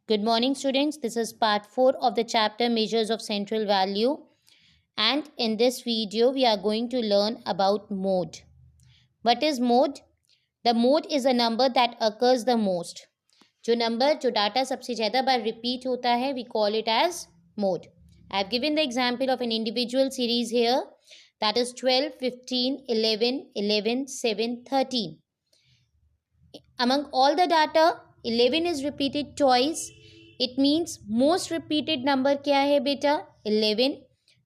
Good morning, students. This is part 4 of the chapter Measures of Central Value. And in this video, we are going to learn about mode. What is mode? The mode is a number that occurs the most. जो data सबसे ज़्यादा बार repeat होता है, we call it as mode. I have given the example of an individual series here. That is 12, 15, 11, 11, 7, 13. Among all the data, 11 is repeated twice. It means most repeated number क्या है बेटा? 11.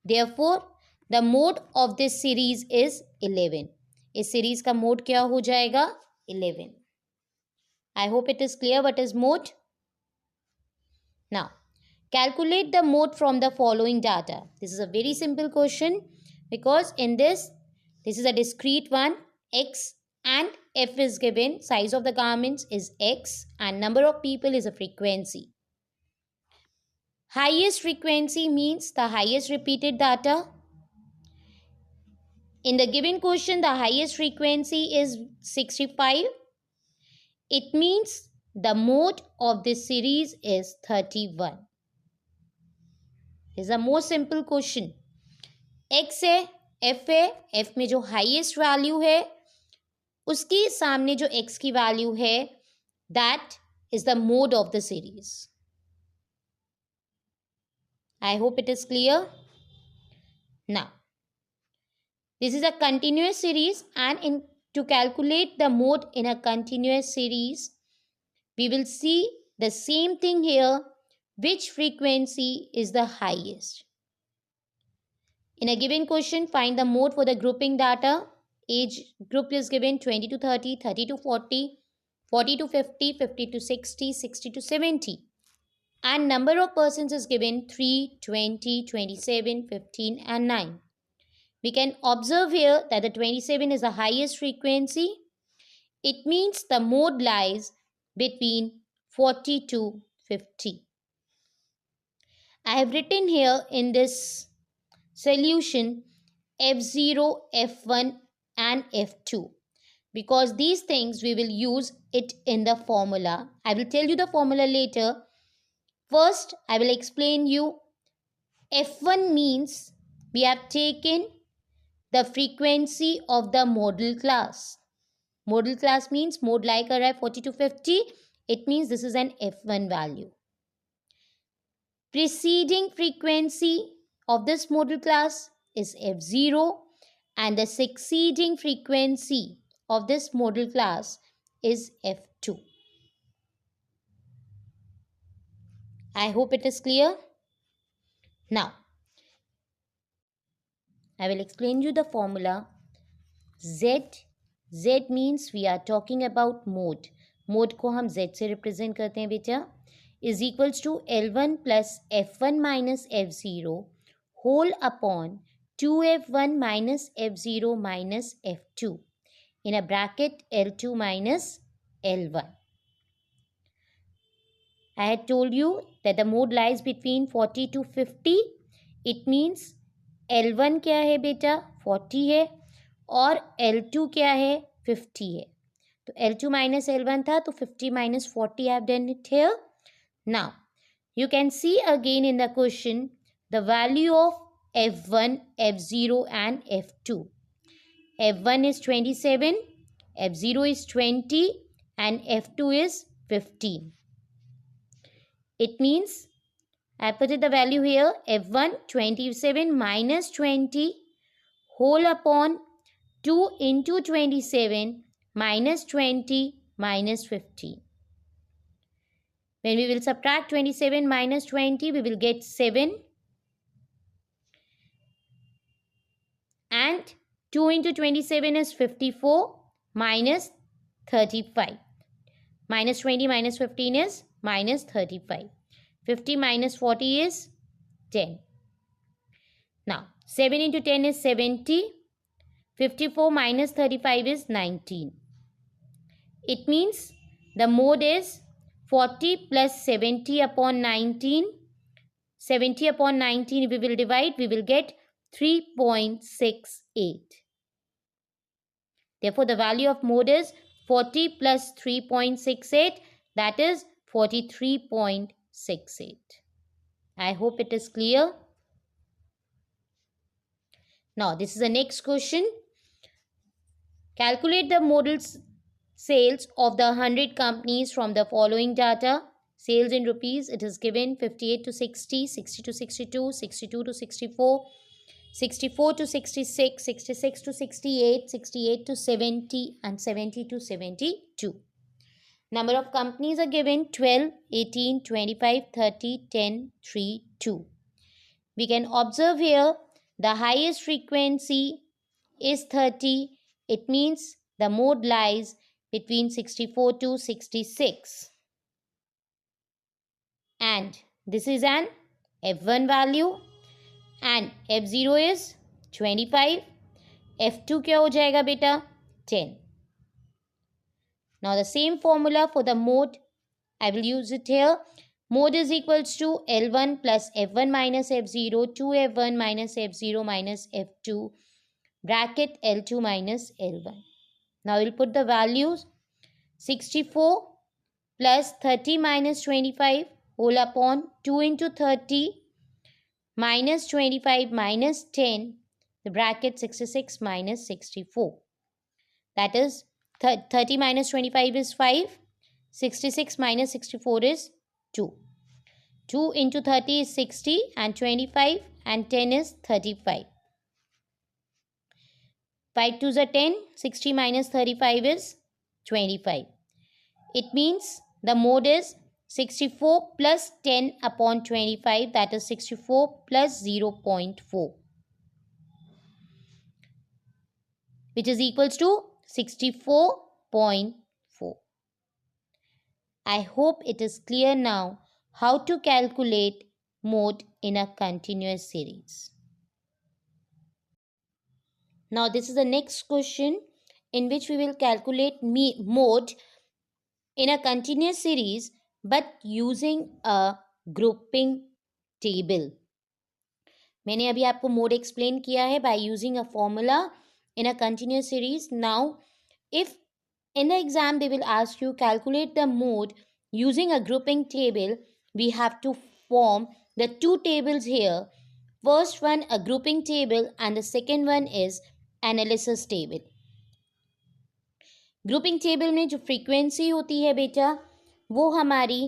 Therefore, the mode of this series is 11. इस series का mode क्या हो जाएगा? 11. I hope it is clear what is mode. Now, calculate the mode from the following data. This is a very simple question because in this is a discrete one. X and F is given. Size of the garments is X and number of people is a frequency. Highest frequency means the highest repeated data. In the given question, the highest frequency is 65. It means the mode of this series is 31. This is the most simple question. X है, F है, F में जो highest value है, उसके सामने जो X की value है, that is the mode of the series. I hope it is clear. Now, this is a continuous series and to calculate the mode in a continuous series, we will see the same thing here, which frequency is the highest. In a given question, find the mode for the grouping data. Age group is given 20 to 30, 30 to 40, 40 to 50, 50 to 60, 60 to 70. And number of persons is given 3, 20, 27, 15 and 9. We can observe here that the 27 is the highest frequency. It means the mode lies between 40 to 50. I have written here in this solution F0, F1 and F2 because these things we will use it in the formula. I will tell you the formula later. First, I will explain you. F1 means we have taken the frequency of the model class. Model class means mode like array 40 to 50. It means this is an F1 value. Preceding frequency of this model class is F0 and the succeeding frequency of this model class is F2. I hope it is clear. Now, I will explain you the formula. Z means we are talking about mode. Mode को हम Z से represent करते हैं बेटा. Is equals to L1 plus F1 minus F0 whole upon 2F1 minus F0 minus F2 in a bracket L2 minus L1. I had told you that the mode lies between 40 to 50. It means L1 क्या है बेटा 40 है और L2 क्या है 50 है. तो L2 minus L1 था तो 50 minus 40 I have done it here. Now, you can see again in the question the value of F1, F0 and F2. F1 is 27, F0 is 20 and F2 is 15. It means I put the value here F1 27 minus 20 whole upon 2 into 27 minus 20 minus 15. When we will subtract 27 minus 20, we will get 7. And 2 into 27 is 54 minus 35. Minus 20 minus 15 is minus 35. 50 minus 40 is 10. Now, 7 into 10 is 70. 54 minus 35 is 19. It means the mode is 40 plus 70 upon 19. 70 upon 19 we will divide, we will get 3.68. Therefore, the value of mode is 40 plus 3.68, that is 43.68. 68. I hope it is clear. Now, this is the next question. Calculate the model sales of the 100 companies from the following data. Sales in rupees, it is given 58 to 60, 60 to 62, 62 to 64, 64 to 66, 66 to 68, 68 to 70, and 70 to 72. Number of companies are given 12, 18, 25, 30, 10, 3, 2. We can observe here the highest frequency is 30. It means the mode lies between 64 to 66. And this is an F1 value and F0 is 25. F2 क्या हो जाएगा बेटा? 10. Now the same formula for the mode, I will use it here. Mode is equals to L1 plus F1 minus F0, 2F1 minus F0 minus F2, bracket L2 minus L1. Now we'll put the values. 64 plus 30 minus 25 whole upon 2 into 30 minus 25 minus 10, the bracket 66 minus 64. That is 30 minus 25 is 5. 66 minus 64 is 2. 2 into 30 is 60 and 25 and 10 is 35. 5 2s are 10. 60 minus 35 is 25. It means the mode is 64 plus 10 upon 25, that is 64 plus 0.4, which is equals to 64.4. I hope it is clear now how to calculate mode in a continuous series. Now this is the next question in which we will calculate mode in a continuous series but using a grouping table. मैंने अभी आपको mode explain किया है by using a formula in a continuous series. Now, if in the exam they will ask you calculate the mode using a grouping table, we have to form the two tables here. First one a grouping table and the second one is analysis table. Grouping table में जो frequency होती है बेटा वो हमारी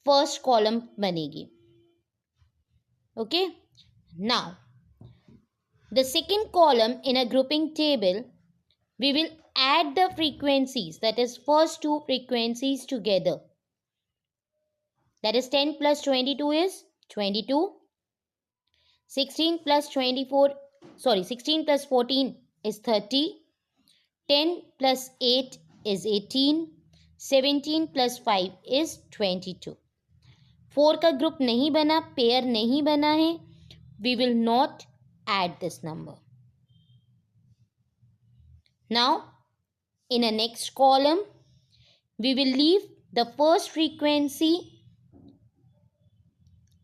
first column बनेगी. Okay, now the second column in a grouping table we will add the frequencies, that is first two frequencies together. That is 10 plus 22 is 22. 16 plus 14 is 30. 10 plus 8 is 18. 17 plus 5 is 22. 4 का group नहीं बना, pair नहीं बना है. We will not add this number. Now, in a next column, we will leave the first frequency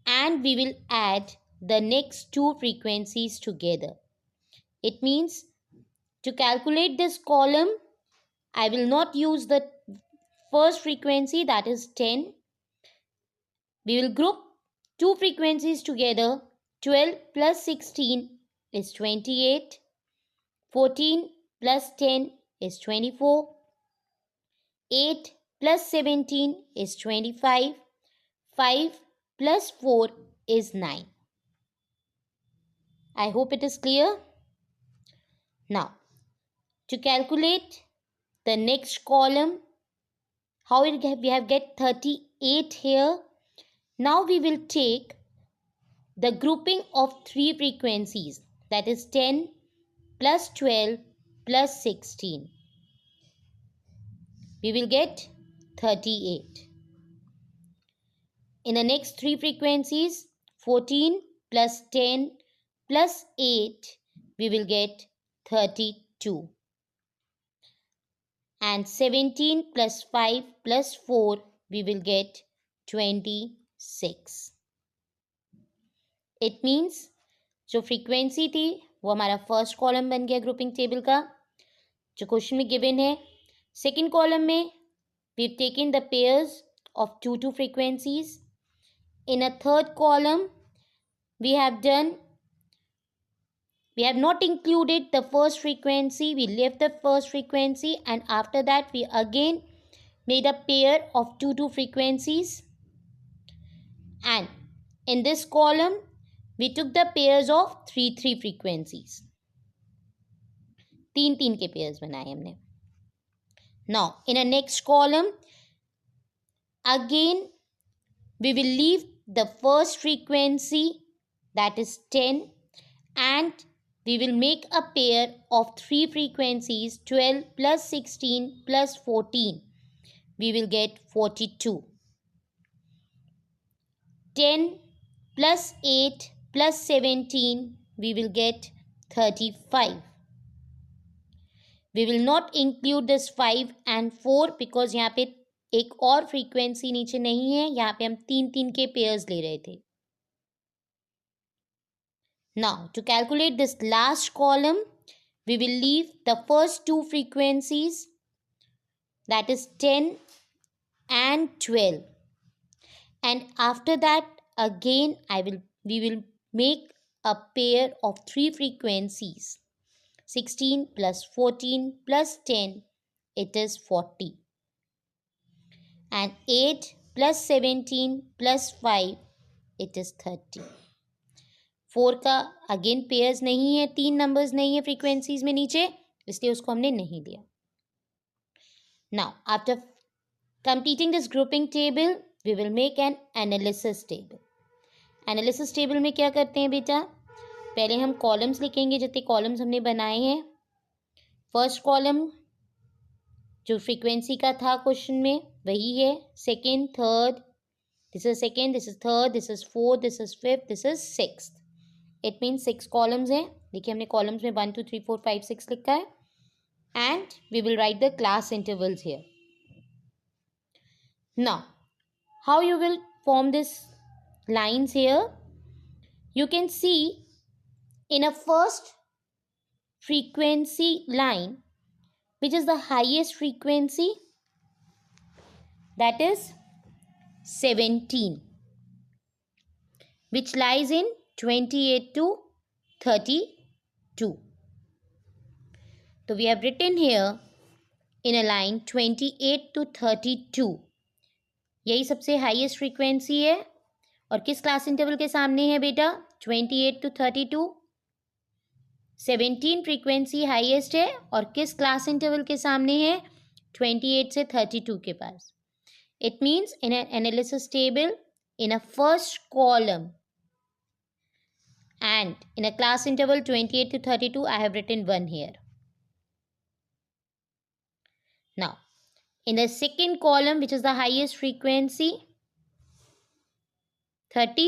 and we will add the next two frequencies together. It means to calculate this column, I will not use the first frequency, that is 10. We will group two frequencies together. 12 plus 16 is 28. 14 plus 10 is 24. 8 plus 17 is 25. 5 plus 4 is 9. I hope it is clear. Now, to calculate the next column, how we have get 38 here. Now we will take the grouping of three frequencies, that is 10 plus 12 plus 16. We will get 38. In the next three frequencies, 14 plus 10 plus 8, we will get 32. And 17 plus 5 plus 4, we will get 26. It means जो frequency थी वो हमारा first column बन गया grouping table का जो question में given है. सेकंड कॉलम में we have taken the pairs of two frequencies. In a third column, we have not included the first frequency. We left the first frequency, and after that we again made a pair of 2 frequencies. And in this column, we took the pairs of 3 frequencies. 3 के pairs बनाए हमने. Now, in a next column, again we will leave the first frequency, that is 10, and we will make a pair of 3 frequencies, 12 plus 16 plus 14. We will get 42. 10 plus 8 plus 17, we will get 35. We will not include this 5 and 4 because यहाँ पे एक और frequency नीचे नहीं है. यहाँ पे हम 3 के pairs ले रहे थे. Now, to calculate this last column, we will leave the first 2 frequencies, that is 10 and 12. And after that, again, we will make a pair of 3 frequencies. 16 plus 14 plus 10, it is 40. And 8 plus 17 plus 5, it is 30. 4 का again pairs नहीं है, 3 numbers नहीं है frequencies में नीचे, इसलिए उसको हमने नहीं दिया. Now, after completing this grouping table, we will make an analysis table. Analysis table में क्या करते हैं बेटा? पहले हम कॉलम्स लिखेंगे, जितने कॉलम्स हमने बनाए हैं. फर्स्ट कॉलम जो फ्रीक्वेंसी का था क्वेश्चन में वही है. Second, third, this is second, this is third, this is fourth, this is fifth, this is sixth. It means 6 columns हैं. देखिए हमने कॉलम्स में 1 2 3 4 5 6 लिखा है. And we will write the class intervals here. Now how you will form this lines here? You can see in a first frequency line, which is the highest frequency, that is 17, which lies in 28 to 32. So we have written here in a line 28 to 32. यही सबसे highest frequency है. और किस class interval के सामने है बेटा? 28 to 32. 17 frequency highest है और किस क्लास इंटरवल के सामने है? 28 से 32 के पास. It means in an analysis table, in a first column and in a class interval 28 to 32, I have written 1 here. Now, in the second column, which is the highest frequency, 30,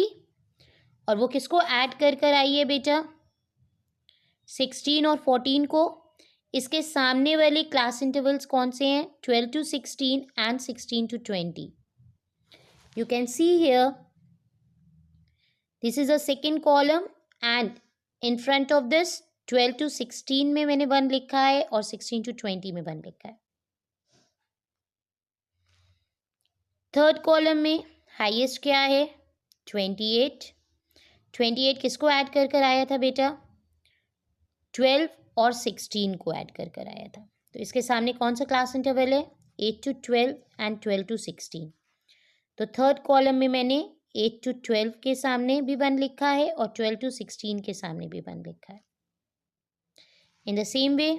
और वो किसको add कर आई है बेटा? 16 और 14 को. इसके सामने वाले क्लास इंटरवल्स कौन से हैं? 12 to 16 and 16 to 20. You can see here, this is a second column and in front of this 12 to 16 में मैंने 1 लिखा है और 16 to 20 में 1 लिखा है. थर्ड कॉलम में हाईएस्ट क्या है? 28. 28 किसको ऐड कर आया था बेटा? 12 और 16 को ऐड कर आया था. तो इसके सामने कौन सा क्लास इंटरवल है? 8 to 12 एंड 12 to 16. तो थर्ड कॉलम में मैंने 8 to 12 के सामने भी 1 लिखा है और 12 to 16 के सामने भी 1 लिखा है. In the same way,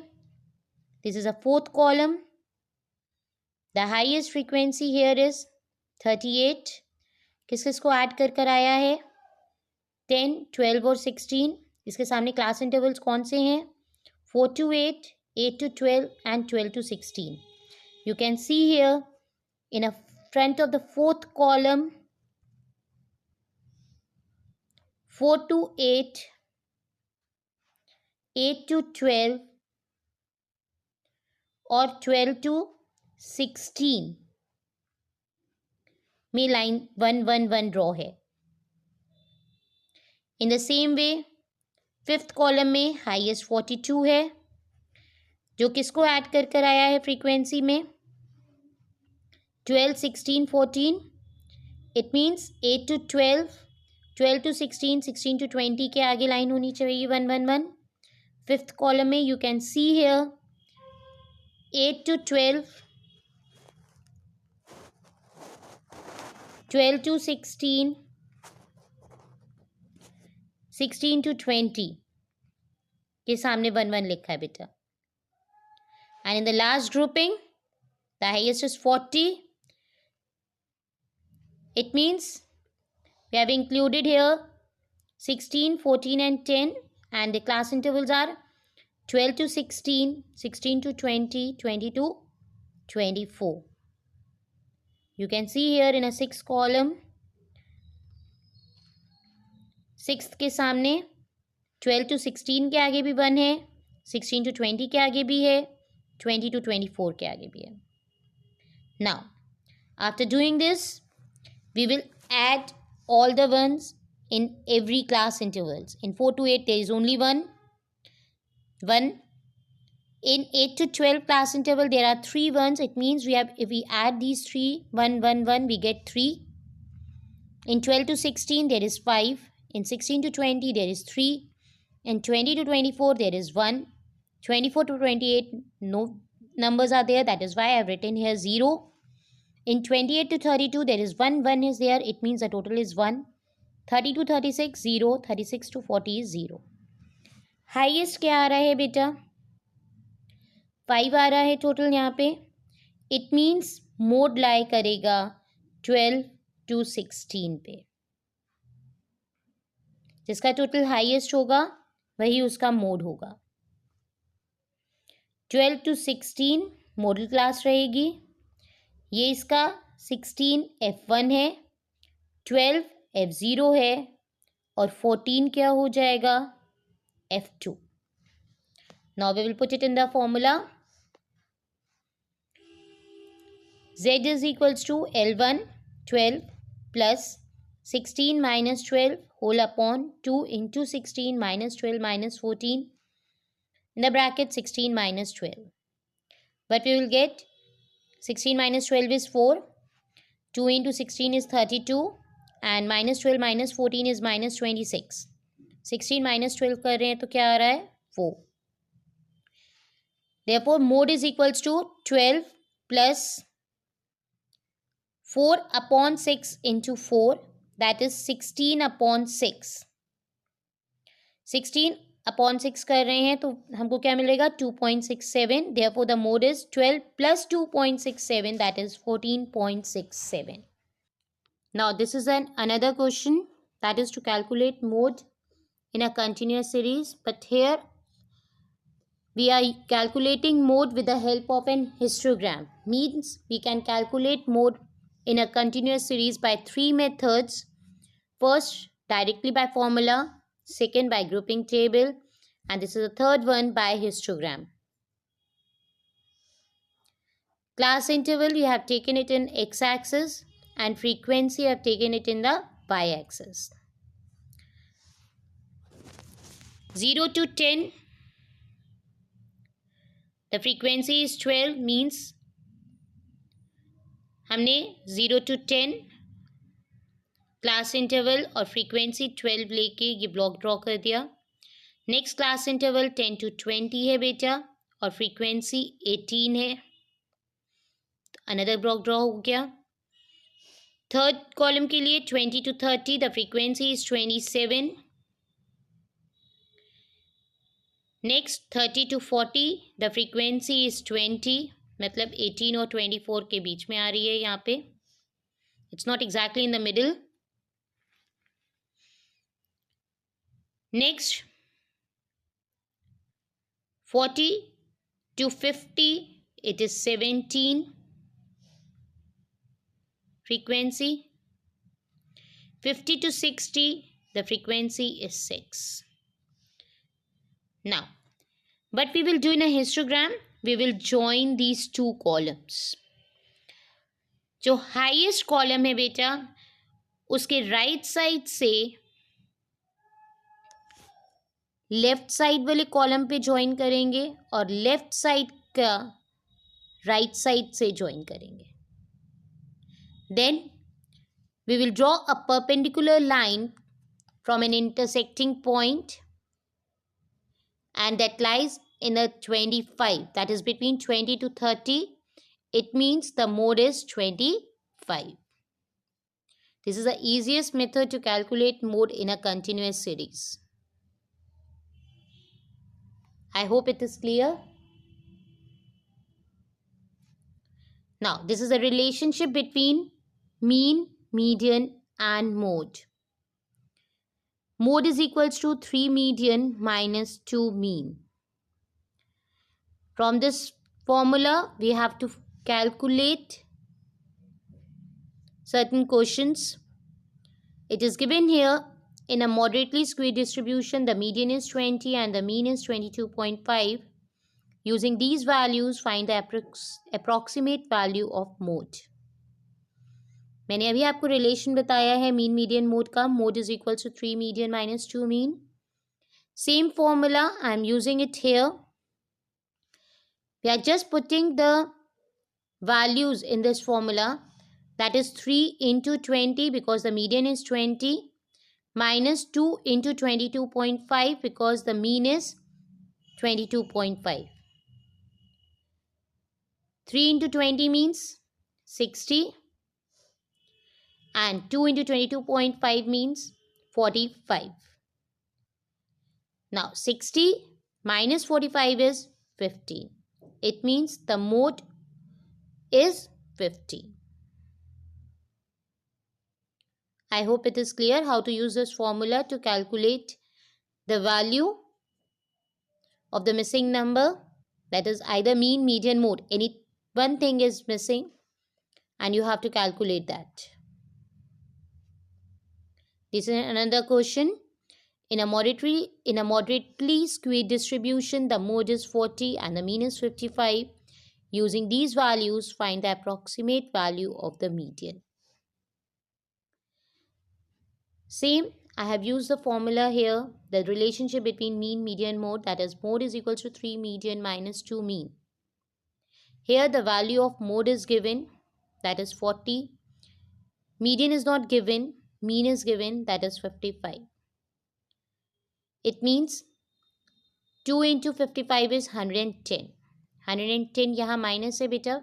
this is a fourth column. The highest frequency here is 38. किस किस को ऐड कर आया है? 10, 12 और 16. इसके सामने क्लास इंटरवल्स कौन से हैं? 4 to 8, 8 to 12 and 12 to 16. You can see here in a front of the fourth column, 4 to 8, 8 to 12 और 12 to 16 में लाइन 1 1 1 ड्रॉ है. In the same way fifth column में हाईएस्ट 42 है, जो किसको ऐड कर आया है फ्रीक्वेंसी में? 12, 16, 14. It means 8 to 12, 12 to 16, 16 to 20 के आगे लाइन होनी चाहिए 1 1 1. फिफ्थ कॉलम में you can see here 8 to 12, 12 to 16, 16 to 20 के सामने 1 1 लिखा है बेटा. And in the last grouping, the highest is 40. It means we have included here 16, 14 and 10, and the class intervals are 12 to 16, 16 to 20, 20 to 24. You can see here in a sixth column, sixth के सामने 12 to 16 के आगे भी 1 है, 16 to 20 के आगे भी है, 20 to 24 के आगे भी है. Now, after doing this, we will add all the ones in every class intervals. In 4 to 8, there is only one. In 8 to 12 class interval, there are 3 ones. It means if we add these 3, 1, 1, 1, we get 3. In 12 to 16, there is 5. In 16 to 20, there is 3. In 20 to 24, there is 1. 24 to 28, no numbers are there. That is why I have written here 0. In 28 to 32, there is 1. 1 is there. It means the total is 1. 30 to 36, 0. 36 to 40 is 0. Highest क्या आ रहा है बेटा? 5 आ रहा है total यहाँ पे. It means mode लाई करेगा 12 to 16 पे. जिसका टोटल हाईएस्ट होगा वही उसका मोड होगा. 12 to 16 मॉडल क्लास रहेगी. ये इसका 16 F1 है, 12 F0 है और 14 क्या हो जाएगा? F2. Now we will put it in the formula. Z is equals to L1 12 plus 16 minus 12 whole upon 2 into 16 minus 12 minus 14 in the bracket 16 minus 12. But we will get 16 minus 12 is 4, 2 into 16 is 32 and minus 12 minus 14 is minus 26. 16 minus 12 कर रहे हैं तो क्या आ रहा है? 4. Therefore, mode is equals to 12 plus 4 upon 6 into 4, that is 16 upon 6. 16 upon 6 कर रहे हैं तो हमको क्या मिलेगा? 2.67. Therefore, the mode is 12 plus 2.67, that is 14.67. Now, this is another question, that is to calculate mode in a continuous series. But here, we are calculating mode with the help of an histogram. Means we can calculate mode in a continuous series by 3 methods. First, directly by formula. Second, by grouping table. And this is the third one, by histogram. Class interval, you have taken it in x-axis. And frequency, you have taken it in the y-axis. 0 to 10. The frequency is 12, means हमने 0 to 10 class interval और frequency 12 लेके ये block draw कर दिया. Next class interval 10 to 20 है बेटा और frequency 18 है. अनदर ब्लॉक ड्रॉ हो गया. थर्ड कॉलम के लिए 20 to 30, the frequency is 27. Next 30 to 40, the frequency is 20. मतलब 18 और 24 के बीच में आ रही है यहाँ पे. It's not exactly in the middle. Next 40 to 50, it is 17 frequency. 50 to 60, the frequency is 6. Now, what we will do in a histogram, we will join these two columns. जो highest column है बेटा उसके right side से left side वाले column पे join करेंगे और left side का राइट साइड से ज्वाइन करेंगे. Then We will draw a perpendicular line from an intersecting point, and that lies in a 25, that is between 20 to 30. It means the mode is 25. This is the easiest method to calculate mode in a continuous series. I hope it is clear. Now, this is a relationship between mean, median, and mode. Mode is equals to 3 median minus 2 mean. From this formula, we have to calculate certain quotients. It is given here in a moderately skewed distribution, the median is 20 and the mean is 22.5. Using these values, find the approximate value of mode. मैंने अभी आपको relation बताया है mean median mode का. Mode is equal to 3 median minus 2 mean. Same formula, I am using it here. We are just putting the values in this formula. That is 3 into 20 because the median is 20 minus 2 into 22.5 because the mean is 22.5. 3 into 20 means 60 and 2 into 22.5 means 45. Now 60 minus 45 is 15. It means the mode is 50. I hope it is clear how to use this formula to calculate the value of the missing number. That is either mean, median, mode. Any one thing is missing and you have to calculate that. This is another question. In a moderately skewed distribution, the mode is 40 and the mean is 55. Using these values, find the approximate value of the median. Same, I have used the formula here, the relationship between mean, median, mode, that is mode is equal to 3 median minus 2 mean. Here the value of mode is given, that is 40. Median is not given, mean is given, that is 55. It means 2 into 55 is 110. 110 यहाँ minus है बेटा.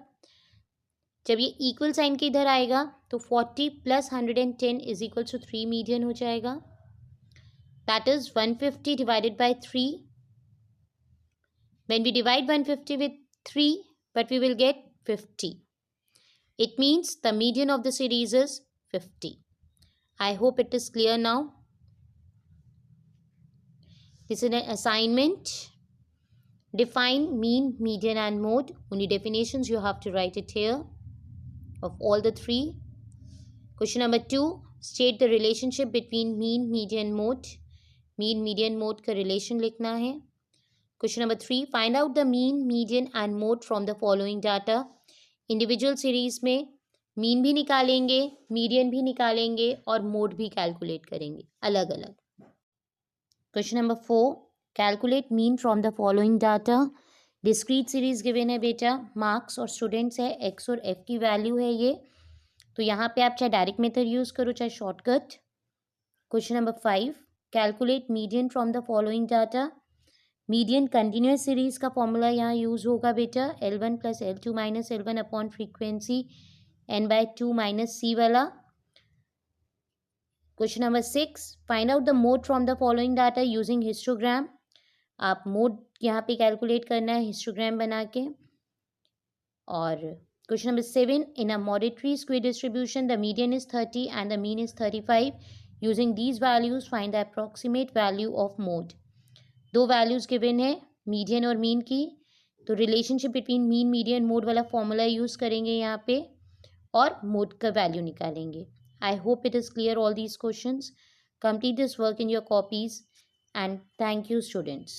जब ये equal sign के इधर आएगा तो 40 plus 110 is equal to 3 median हो जाएगा. That is 150 divided by 3. When we divide 150 with 3, but we will get 50. It means the median of the series is 50. I hope it is clear now. This is an assignment. Define mean, median and mode. Only definitions you have to write it here of all the three. Question number 2. State the relationship between mean, median, mode. Mean, median, mode का relation लिखना है. Question number 3. Find out the mean, median and mode from the following data. Individual series में mean भी निकालेंगे, median भी निकालेंगे और mode भी calculate करेंगे अलग अलग. Question number 4. Calculate mean from the following data. Discrete series given है बेटा, marks और students है, x और f की value है ये. तो यहाँ पे आप चाहे डायरेक्ट मेथड यूज़ करो चाहे shortcut. Question number 5. Calculate median from the following data. Median continuous series का फॉर्मूला यहाँ यूज़ होगा बेटा, L1 plus L2 minus L1 upon frequency n/2 minus c वाला. Question number 6. Find out the mode from the following data using histogram. आप mode यहाँ पे calculate करना है हिस्टोग्राम बना के. और question number 7. In a moderately square distribution the median is 30 and the mean is 35. Using these values find the approximate value of mode. दो values given है मीडियन और मीन की, तो relationship between mean median mode वाला formula use करेंगे यहाँ पे और मोड का वैल्यू निकालेंगे. I hope it is clear all these questions. Complete this work in your copies and thank you students.